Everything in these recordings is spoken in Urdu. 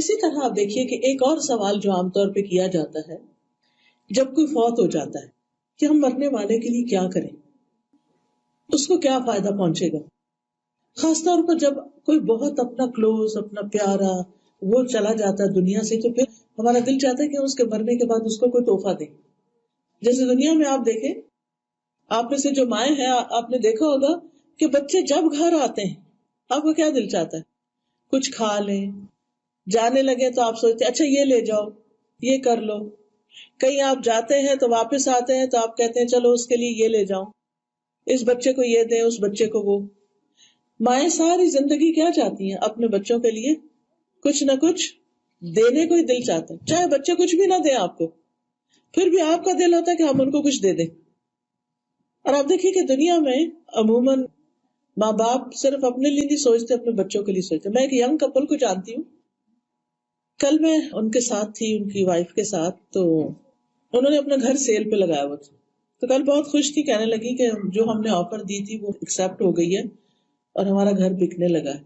اسی طرح آپ دیکھیے کہ ایک اور سوال جو عام طور پہ کیا جاتا ہے جب کوئی فوت ہو جاتا ہے کہ ہم مرنے والے کے لیے کیا کریں، اس کو کیا فائدہ پہنچے گا. خاص طور پر جب کوئی بہت اپنا کلوز، اپنا پیارا وہ چلا جاتا ہے دنیا سے، تو پھر ہمارا دل چاہتا ہے کہ اس کے مرنے کے بعد اس کو کوئی تحفہ دیں. جیسے دنیا میں آپ دیکھیں، آپ میں سے جو مائیں ہیں آپ نے دیکھا ہوگا کہ بچے جب گھر آتے ہیں آپ کو کیا دل چاہتا ہے، کچھ کھا لیں. جانے لگے تو آپ سوچتے اچھا یہ لے جاؤ، یہ کر لو. کہیں آپ جاتے ہیں تو واپس آتے ہیں تو آپ کہتے ہیں چلو اس کے لیے یہ لے جاؤ، اس بچے کو یہ دیں، اس بچے کو وہ. مائیں ساری زندگی کیا چاہتی ہیں، اپنے بچوں کے لیے کچھ نہ کچھ دینے کو ہی دل چاہتا ہے، چاہے بچے کچھ بھی نہ دیں آپ کو، پھر بھی آپ کا دل ہوتا ہے کہ ہم ان کو کچھ دے دیں. اور آپ دیکھیے کہ دنیا میں عموماً ماں باپ صرف اپنے لیے نہیں سوچتے، اپنے بچوں کے لیے سوچتے. میں ایک ینگ کپل کو جانتی ہوں، کل میں ان کے ساتھ تھی، ان کی وائف کے ساتھ، تو انہوں نے اپنا گھر سیل پہ لگایا ہوا تھا. تو کل بہت خوش تھی، کہنے لگی کہ جو ہم نے آفر دی تھی وہ ایکسپٹ ہو گئی ہے اور ہمارا گھر بکنے لگا ہے.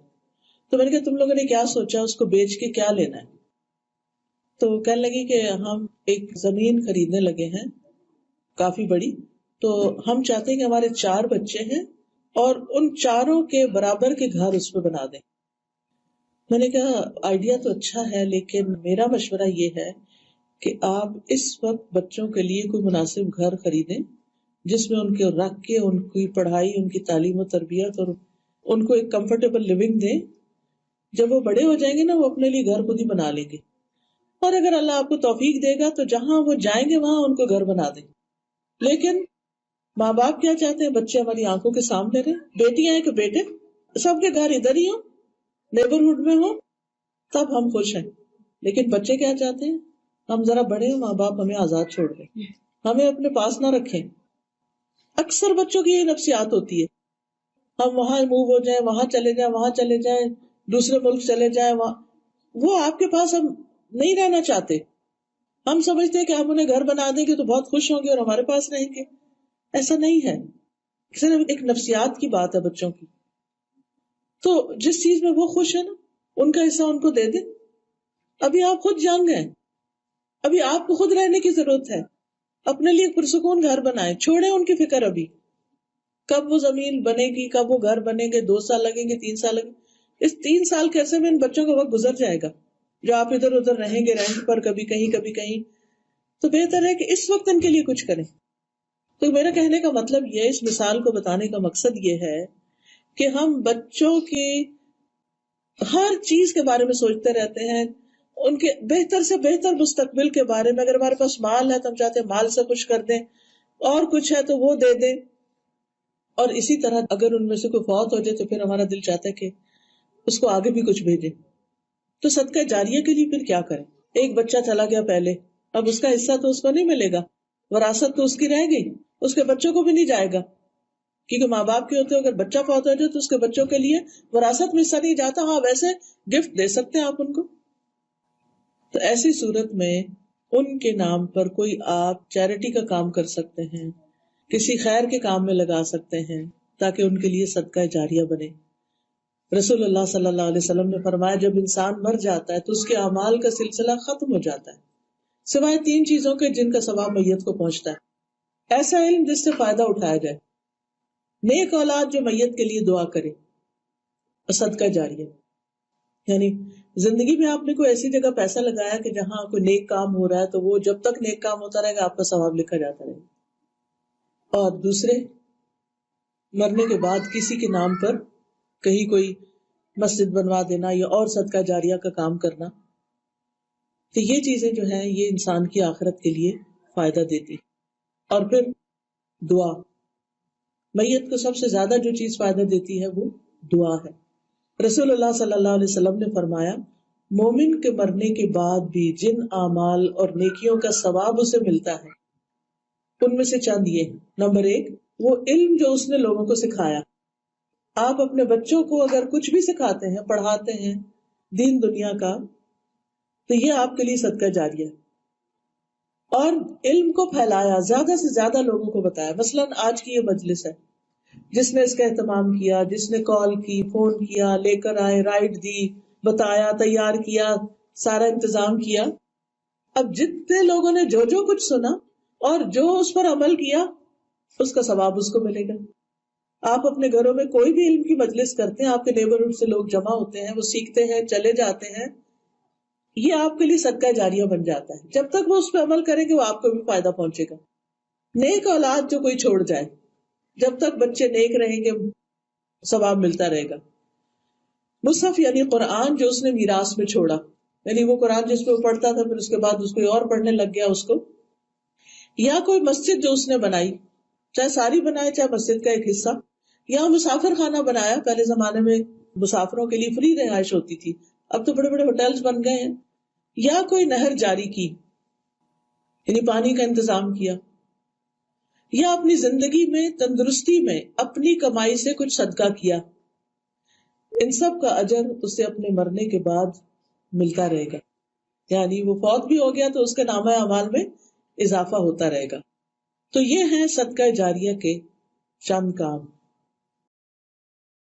تو میں نے کہا تم لوگوں نے کیا سوچا، اس کو بیچ کے کیا لینا ہے؟ تو کہنے لگی کہ ہم ایک زمین خریدنے لگے ہیں کافی بڑی، تو ہم چاہتے ہیں کہ ہمارے 4 بچے ہیں اور ان چاروں کے برابر کے گھر اس پہ بنا دیں. میں نے کہا آئیڈیا تو اچھا ہے، لیکن میرا مشورہ یہ ہے کہ آپ اس وقت بچوں کے لیے کوئی مناسب گھر خریدیں جس میں ان کے رکھ کے ان کی پڑھائی، ان کی تعلیم و تربیت اور ان کو ایک کمفرٹیبل لیونگ دیں. جب وہ بڑے ہو جائیں گے نا، وہ اپنے لیے گھر خود ہی بنا لیں گے. اور اگر اللہ آپ کو توفیق دے گا تو جہاں وہ جائیں گے وہاں ان کو گھر بنا دیں. لیکن ماں باپ کیا چاہتے ہیں، بچے ہماری آنکھوں کے سامنے رہے، بیٹیاں ہیں کہ بیٹے سب کے گھر ادھر ہی ہوں، نیبرہڈ میں ہوں، تب ہم خوش ہیں. لیکن بچے کیا چاہتے ہیں، ہم ذرا بڑے ہوں، ماں باپ ہمیں آزاد چھوڑ دیں، ہمیں اپنے پاس نہ رکھیں. اکثر بچوں کی یہ نفسیات ہوتی ہے، ہم وہاں موو ہو جائیں، وہاں چلے جائیں، وہاں چلے جائیں، دوسرے ملک چلے جائیں. وہاں وہ آپ کے پاس ہم نہیں رہنا چاہتے. ہم سمجھتے ہیں کہ ہم انہیں گھر بنا دیں گے تو بہت خوش ہوں گے اور ہمارے پاس رہیں گے. ایسا نہیں ہے، صرف ایک نفسیات کی بات ہے بچوں کی. تو جس چیز میں وہ خوش ہے نا، ان کا حصہ ان کو دے دیں. ابھی آپ خود جنگ ہیں، ابھی آپ کو خود رہنے کی ضرورت ہے. اپنے لیے پرسکون گھر بنائیں، چھوڑیں ان کی فکر. ابھی کب وہ زمین بنے گی، کب وہ گھر بنے گے، 2 سال لگیں گے، 3 سال لگیں گے. اس 3 سال کے عرصے میں ان بچوں کا وقت گزر جائے گا جو آپ ادھر ادھر رہیں گے رینٹ پر، کبھی کہیں کبھی کہیں. تو بہتر ہے کہ اس وقت ان کے لیے کچھ کریں. تو میرا کہنے کا مطلب یہ، اس مثال کو بتانے کا مقصد یہ ہے کہ ہم بچوں کی ہر چیز کے بارے میں سوچتے رہتے ہیں، ان کے بہتر سے بہتر مستقبل کے بارے میں. اگر ہمارے پاس مال ہے تو ہم چاہتے ہیں مال سے کچھ کر دیں، اور کچھ ہے تو وہ دے دیں. اور اسی طرح اگر ان میں سے کوئی فوت ہو جائے تو پھر ہمارا دل چاہتا ہے کہ اس کو آگے بھی کچھ بھیجیں. تو صدقہ جاریہ کے لیے پھر کیا کریں؟ ایک بچہ چلا گیا پہلے، اب اس کا حصہ تو اس کو نہیں ملے گا، وراثت تو اس کی رہ گئی، اس کے بچوں کو بھی نہیں جائے گا. کیونکہ ماں باپ کے ہوتے اگر بچہ فوت ہو جائے تو اس کے بچوں کے لیے وراثت میں حصہ نہیں جاتا. ہاں ویسے گفٹ دے سکتے ہیں آپ ان کو. تو ایسی صورت میں ان کے نام پر کوئی آپ چیریٹی کا کام کر سکتے ہیں، کسی خیر کے کام میں لگا سکتے ہیں تاکہ ان کے لیے صدقہ جاریہ بنے. رسول اللہ صلی اللہ علیہ وسلم نے فرمایا جب انسان مر جاتا ہے تو اس کے اعمال کا سلسلہ ختم ہو جاتا ہے سوائے 3 چیزوں کے جن کا ثواب میت کو پہنچتا ہے. ایسا علم جس سے فائدہ اٹھایا جائے، نیک اولاد جو میت کے لیے دعا کرے، اور صدقہ جاریہ. یعنی زندگی میں آپ نے کوئی ایسی جگہ پیسہ لگایا کہ جہاں کوئی نیک کام ہو رہا ہے تو وہ جب تک نیک کام ہوتا رہے گا آپ کا ثواب لکھا جاتا رہے گا. اور دوسرے، مرنے کے بعد کسی کے نام پر کہیں کوئی مسجد بنوا دینا یا اور صدقہ جاریہ کا کام کرنا. تو یہ چیزیں جو ہیں یہ انسان کی آخرت کے لیے فائدہ دیتی. اور پھر دعا، میت کو سب سے زیادہ جو چیز فائدہ دیتی ہے وہ دعا ہے. رسول اللہ صلی اللہ علیہ وسلم نے فرمایا مومن کے مرنے کے بعد بھی جن اعمال اور نیکیوں کا ثواب اسے ملتا ہے ان میں سے چند یہ. نمبر 1، وہ علم جو اس نے لوگوں کو سکھایا. آپ اپنے بچوں کو اگر کچھ بھی سکھاتے ہیں، پڑھاتے ہیں دین دنیا کا، تو یہ آپ کے لیے صدقہ جاریہ ہے. اور علم کو پھیلایا، زیادہ سے زیادہ لوگوں کو بتایا. مثلا آج کی یہ مجلس ہے، جس نے اس کا اہتمام کیا، جس نے کال کی، فون کیا، لے کر آئے، رائڈ دی، بتایا، تیار کیا، سارا انتظام کیا. اب جتنے لوگوں نے جو جو کچھ سنا اور جو اس پر عمل کیا اس کا ثواب اس کو ملے گا. آپ اپنے گھروں میں کوئی بھی علم کی مجلس کرتے ہیں, آپ کے نیبرہڈ سے لوگ جمع ہوتے ہیں, وہ سیکھتے ہیں, چلے جاتے ہیں, یہ آپ کے لیے صدقہ جاریہ بن جاتا ہے. جب تک وہ اس پہ عمل کریں گے وہ آپ کو بھی فائدہ پہنچے گا. نیک اولاد جو کوئی چھوڑ جائے, جب تک بچے نیک رہیں گے ثواب ملتا رہے گا. مصحف یعنی قرآن جو اس نے میراث میں چھوڑا, یعنی وہ قرآن جس پہ وہ پڑھتا تھا پھر اس کے بعد اس کو اور پڑھنے لگ گیا اس کو, یا کوئی مسجد جو اس نے بنائی, چاہے ساری بنائے چاہے مسجد کا ایک حصہ, یا مسافر خانہ بنایا. پہلے زمانے میں مسافروں کے لیے فری رہائش ہوتی تھی, اب تو بڑے بڑے ہوٹلز بن گئے ہیں. یا کوئی نہر جاری کی یعنی پانی کا انتظام کیا, یا اپنی زندگی میں تندرستی میں اپنی کمائی سے کچھ صدقہ کیا. ان سب کا اجر اسے اپنے مرنے کے بعد ملتا رہے گا, یعنی وہ فوت بھی ہو گیا تو اس کے نامہ اعمال میں اضافہ ہوتا رہے گا. تو یہ ہیں صدقہ جاریہ کے چند کام.